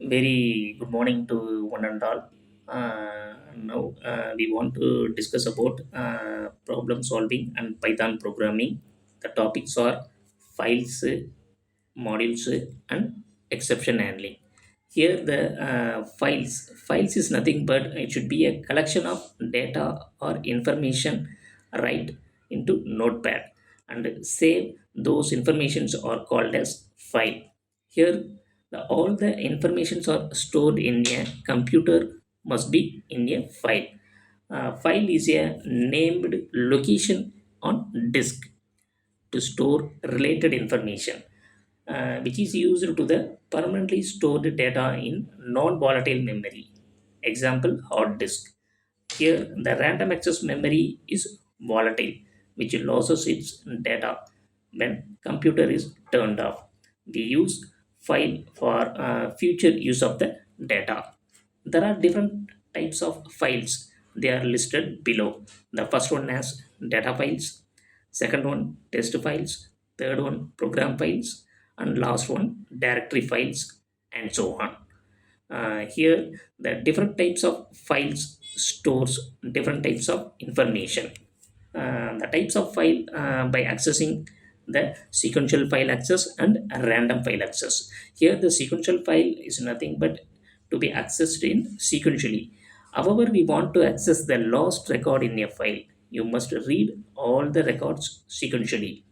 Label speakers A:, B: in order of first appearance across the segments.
A: Very good morning to one and all. Now we want to discuss about problem solving and Python programming. The topics are files, modules, and exception handling. Here, the files is nothing but it should be a collection of data or information right into Notepad and save those informations are called as file. Here, all the informations are stored in a computer must be in a file. File is a named location on disk to store related information, which is used to the permanently stored data in non-volatile memory. Example, hard disk. Here, the random access memory is volatile, which loses its data when computer is turned off. We use file for future use of the data. There are different types of files. They are listed below. The first one has data files, second one test files, third one program files, and last one directory files, and so on. Here, the different types of files stores different types of information. The types of file by accessing the sequential file access and random file access. Here, the sequential file is nothing but to be accessed in sequentially. However, we want to access the last record in a file. You must read all the records sequentially.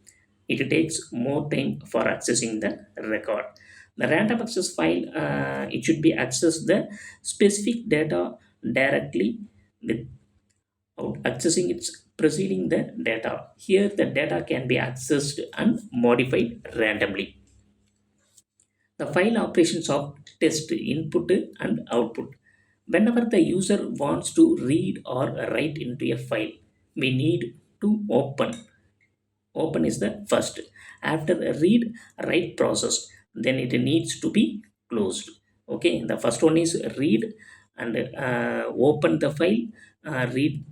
A: It takes more time for accessing the record. The random access file, it should be accessed the specific data directly without accessing its preceding the data. Here the data can be accessed and modified randomly. The file operations of test input and output. Whenever the user wants to read or write into a file, we need to open is the first. After a read write process, then it needs to be closed. Okay, the first one is read and open the file, read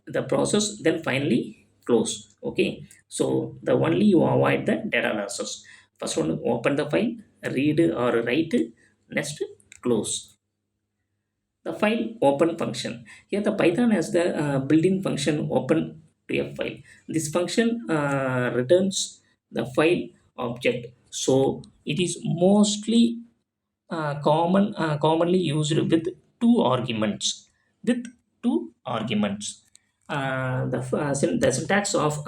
A: the process, then finally close. Okay, so the only you avoid the data losses. First one, open the file, read or write, next close. The file open function. Here the Python has the built-in function open to a file. This function returns the file object. So it is mostly commonly used with two arguments. With two arguments. The syntax of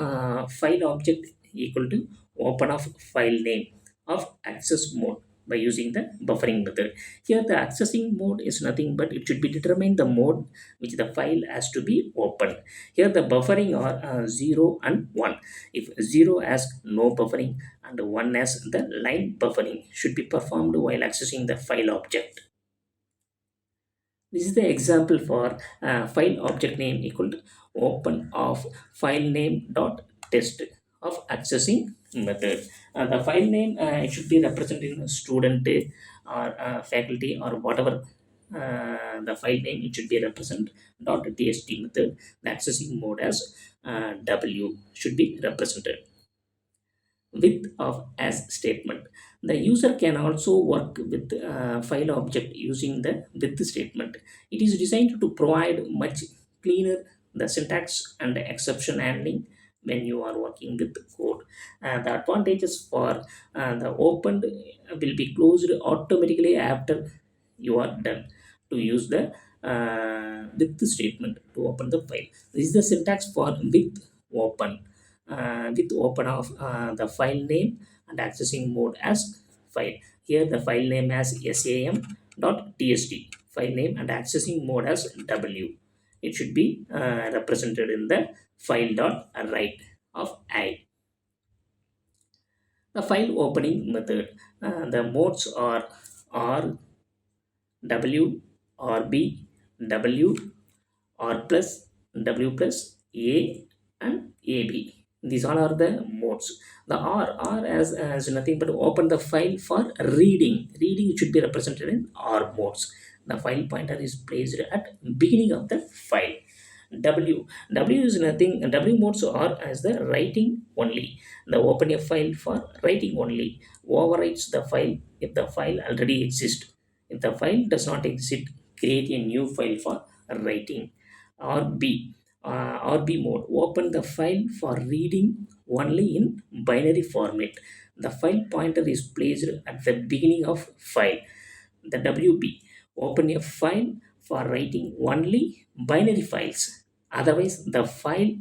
A: file object equal to open of file name of access mode by using the buffering method. Here the accessing mode is nothing but it should be determined the mode which the file has to be opened. Here the buffering are 0 and 1. If 0 has no buffering and 1 has the line buffering should be performed while accessing the file object. This is the example for file object name equal to open of file name dot test of accessing method. The file name it should be represented in a student or faculty or whatever the file name it should be represent dot tst method. The accessing mode as w should be represented with of as statement. The user can also work with file object using the with statement. It is designed to provide much cleaner the syntax and the exception handling when you are working with code. The advantages for the opened will be closed automatically after you are done to use the with statement to open the file. This is the syntax for with open. With open of the file name and accessing mode as file. Here the file name as sam.txt, file name and accessing mode as w. It should be represented in the file dot write of I. The file opening method. The modes are r, w, rb, w, r plus, w plus, a and ab. These all are the modes. The r as nothing but open the file for reading. Reading should be represented in r modes. The file pointer is placed at beginning of the file. W is nothing. W modes are as the writing only. The open a file for writing only overwrites the file if the file already exists. If the file does not exist, create a new file for writing. Or B, RB mode, open the file for reading only in binary format. The file pointer is placed at the beginning of file. The WB, open a file for writing only binary files. Otherwise, the file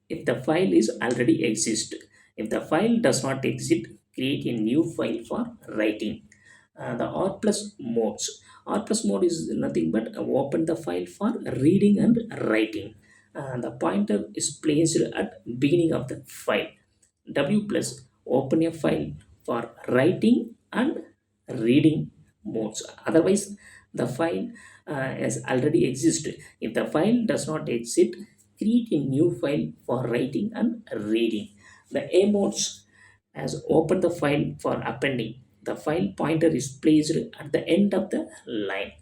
A: if the file is already exist. If the file does not exist, create a new file for writing. The R plus modes. R plus mode is nothing but open the file for reading and writing. The pointer is placed at beginning of the file. W plus, open a file for writing and reading modes. Otherwise, the file has already existed. If the file does not exist, create a new file for writing and reading. The A modes has opened the file for appending. The file pointer is placed at the end of the line.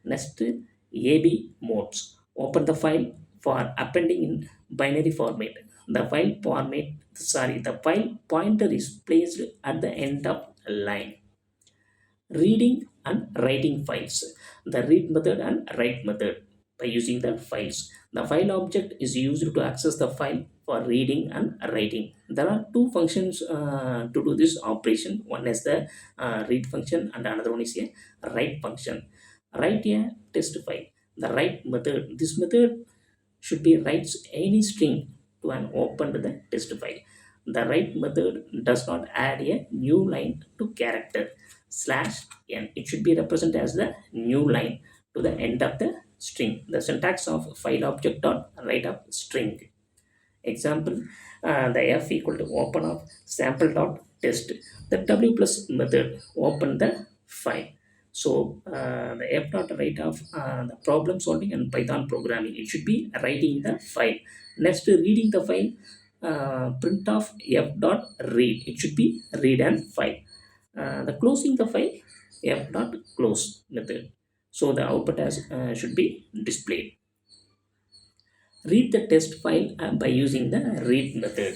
A: Next, AB modes, open the file for appending in binary format. The file pointer is placed at the end of line. Reading and writing files. The read method and write method by using the files. The file object is used to access the file for reading and writing. There are two functions to do this operation. One is the read function and another one is a write function. Write a test file. The write method, this method should be writes any string to an opened the test file. The write method does not add a new line to character slash n. It should be represented as the new line to the end of the string. The syntax of file object dot write of string. Example, the f equal to open of sample dot test. The w plus method open the file. So the f dot write of the problem solving and Python programming, it should be writing the file. Next, reading the file, print of f dot read, it should be read and file. The closing the file, f dot close method. So the output as should be displayed. Read the test file by using the read method.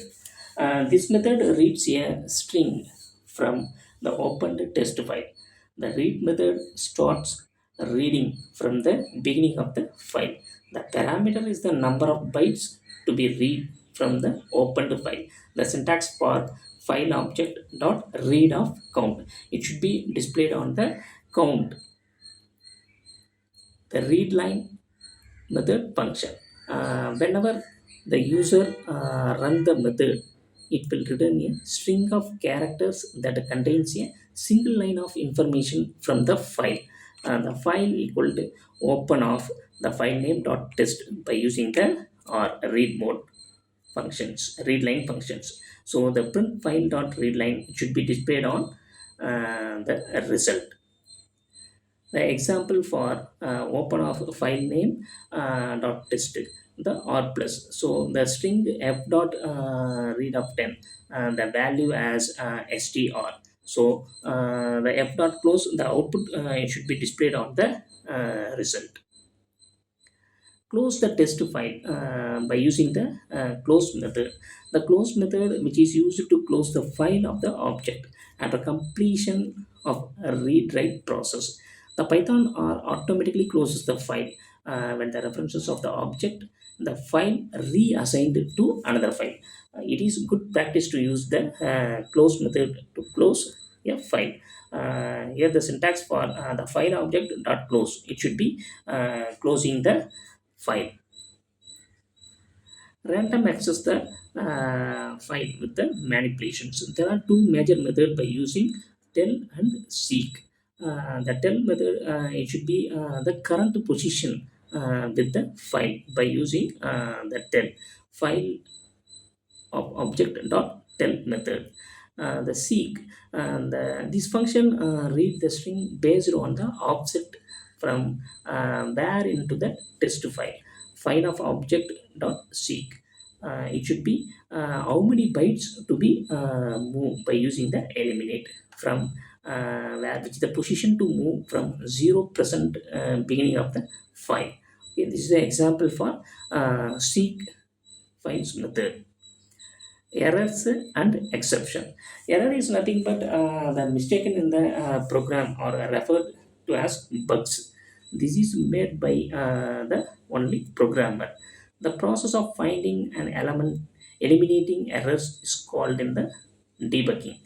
A: This method reads a string from the opened test file. The read method starts reading from the beginning of the file. The parameter is the number of bytes to be read from the opened file. The syntax for file object dot read of count, it should be displayed on the count. The read line method function. Whenever the user run the method, it will return a string of characters that contains a single line of information from the file. The file equal to open of the file name dot test by using the or read mode functions, read line functions. So the print file dot read line should be displayed on the result. The example for open of file name dot test, the R plus. So the string f dot read of 10, the value as str. So the f dot close, the output it should be displayed on the result. Close the test file by using the close method. The close method, which is used to close the file of the object after completion of a read write process. The Python R automatically closes the file when the references of the object, the file reassigned to another file. It is good practice to use the close method to close a file. Here the syntax for the file object dot close, it should be closing the file. Random access the file with the manipulations. There are two major methods by using tell and seek. The tell method, it should be the current position with the file by using the tell file of object dot tell method. The seek, this function read the string based on the offset from where into the test file of object dot seek. It should be how many bytes to be moved by using the eliminate from where, which is the position to move from 0% beginning of the file. Okay, this is the example for seek files method. Errors and exception. Error is nothing but the mistaken in the program or referred to ask bugs. This is made by the only programmer. The process of finding an element, eliminating errors is called in the debugging.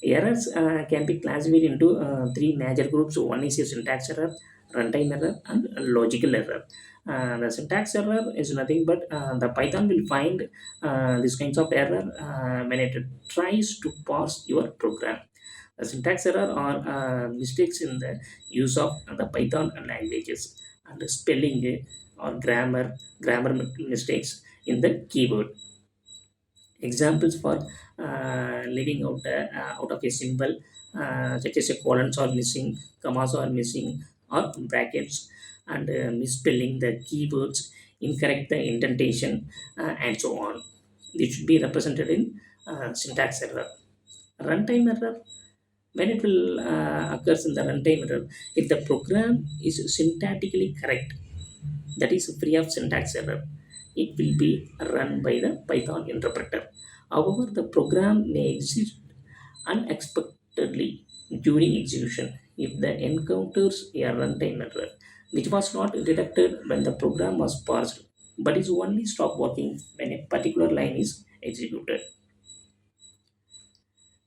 A: Errors can be classified into three major groups. One is a syntax error, runtime error, and a logical error. The syntax error is nothing but the Python will find these kinds of error when it tries to parse your program. The syntax error are mistakes in the use of the Python languages, and spelling or grammar mistakes in the keyword. Examples for leaving out of a symbol, such as a colons are missing, commas are missing, or brackets, and misspelling the keywords, incorrect the indentation, and so on. This should be represented in syntax error. Runtime error, when it will occurs in the runtime error, if the program is syntactically correct, that is free of syntax error, it will be run by the Python interpreter. However, the program may exist unexpectedly during execution if the encounters a runtime error which was not detected when the program was parsed, but is only stop working when a particular line is executed.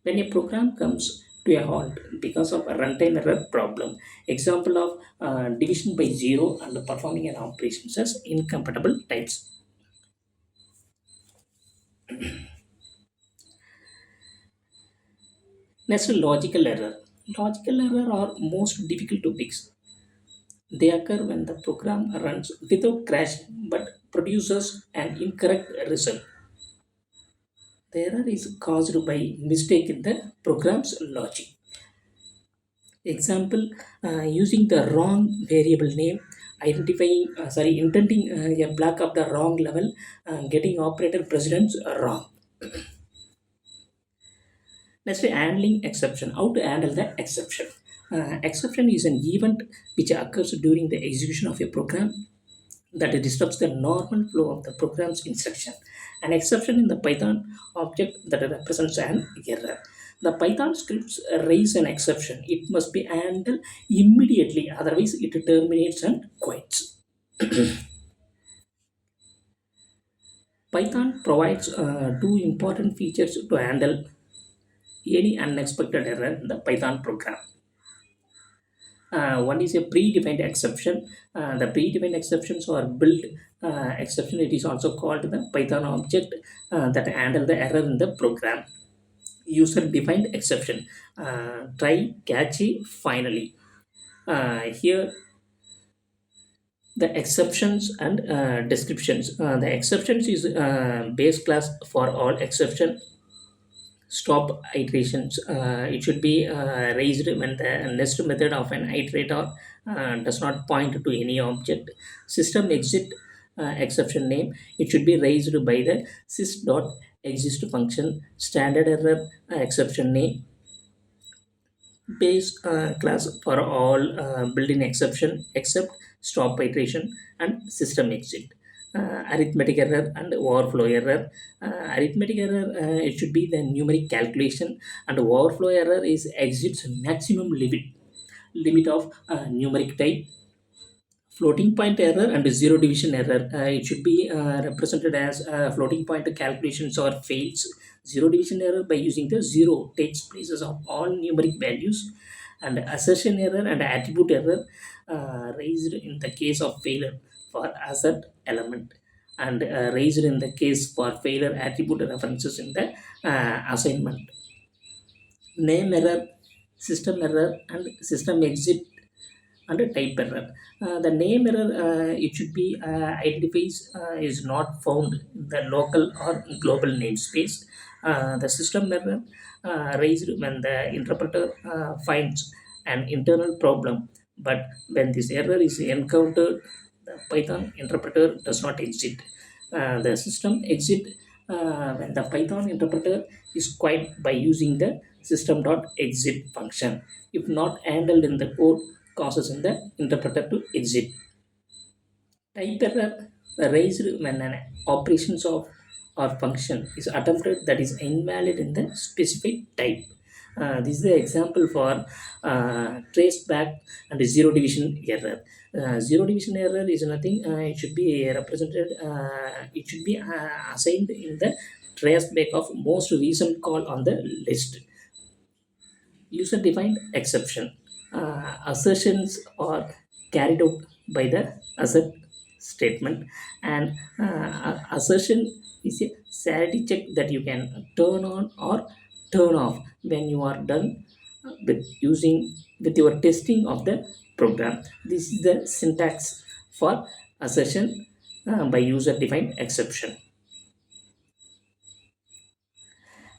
A: When a program comes to a halt because of a runtime error problem, example of division by zero and performing an operation as incompatible types. Next, logical error. Logical error are most difficult to fix. They occur when the program runs without crashing but produces an incorrect result. The error is caused by mistake in the program's logic. Example, using the wrong variable name, intending a block of the wrong level, getting operator precedence wrong. Next, handling exception. How to handle the exception? Exception is an event which occurs during the execution of a program that disrupts the normal flow of the program's instruction. An exception in the Python object that represents an error. The Python scripts raise an exception. It must be handled immediately, otherwise it terminates and quits. Python provides two important features to handle any unexpected error in the Python program. One is a predefined exception. The predefined exceptions are built exception. It is also called the Python object that handle the error in the program. User defined exception. Try, catchy, finally. Here the exceptions and descriptions. The exceptions is base class for all exception stop iterations. It should be raised when the next method of an iterator does not point to any object. System exit exception name, it should be raised by the sys.exist function. Standard error exception name, base class for all built-in exception except stop iteration and system exit. Arithmetic error and overflow error. Arithmetic error, it should be the numeric calculation, and overflow error is exits maximum limit of numeric type. Floating point error and zero division error, it should be represented as floating point calculations or fails. Zero division error, by using the zero, takes places of all numeric values. And assertion error and attribute error raised in the case of failure for assert element, and raised in the case for failure attribute references in the assignment. Name error, system error, and system exit and type error. The name error, it should be identifies is not found in the local or global namespace. The system error raised when the interpreter finds an internal problem, but when this error is encountered, the Python interpreter does not exit. The system exit when the Python interpreter is quiet by using the system.exit function. If not handled in the code, causes in the interpreter to exit. Type error raised when an operations of or function is attempted that is invalid in the specific type. This is the example for trace back and zero division error. Zero division error is nothing. It should be represented. It should be assigned in the trace back of most recent call on the list. User defined exception. Assertions are carried out by the assert statement, and assertion is a sanity check that you can turn on or turn off when you are done with your testing of the program. This is the syntax for assertion by user defined exception.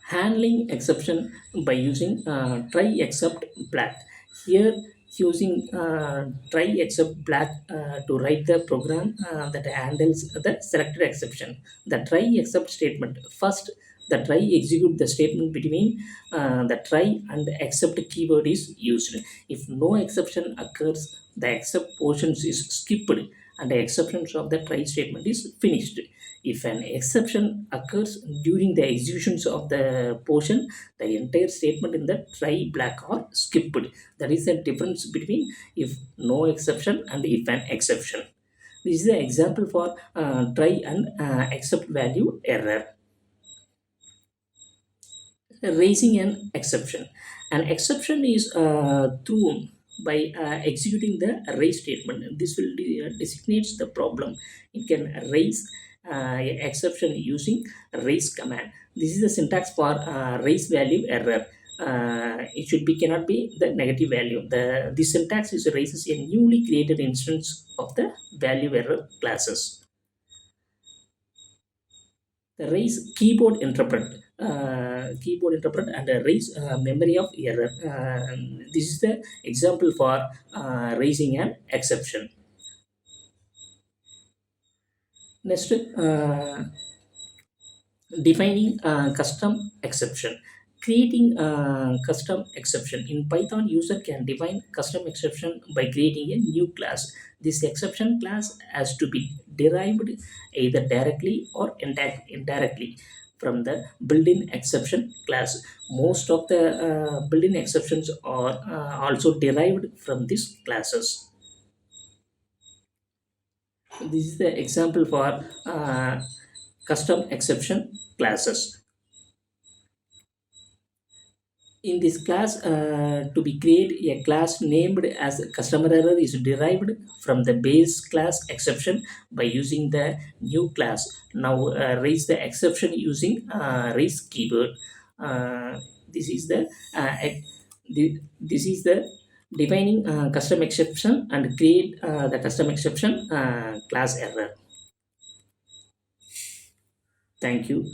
A: Handling exception by using try except black. Here using try except black to write the program that handles the selected exception. The try except statement, first the try execute the statement between the try and the except keyword is used. If no exception occurs, the except portions is skipped and the exceptions of the try statement is finished. If an exception occurs during the executions of the portion, the entire statement in the try black or skipped. That is the difference between if no exception and if an exception. This is the example for try and except value error. Raising an exception. An exception is thrown by executing the raise statement. This will designates the problem. It can raise exception using raise command. This is the syntax for raise value error. It should be cannot be the negative value. The syntax is raises a newly created instance of the value error classes. The raise keyboard interpret and raise memory of error. This is the example for raising an exception. Next, defining custom exception. Creating custom exception. In Python, user can define custom exception by creating a new class. This exception class has to be derived either directly or indirectly from the built-in exception class. Most of the built-in exceptions are also derived from these classes. This is the example for custom exception classes. In this class, to be create a class named as customer error is derived from the base class exception by using the new class. Now raise the exception using raise keyword. This is the defining custom exception and create the custom exception class error. Thank you.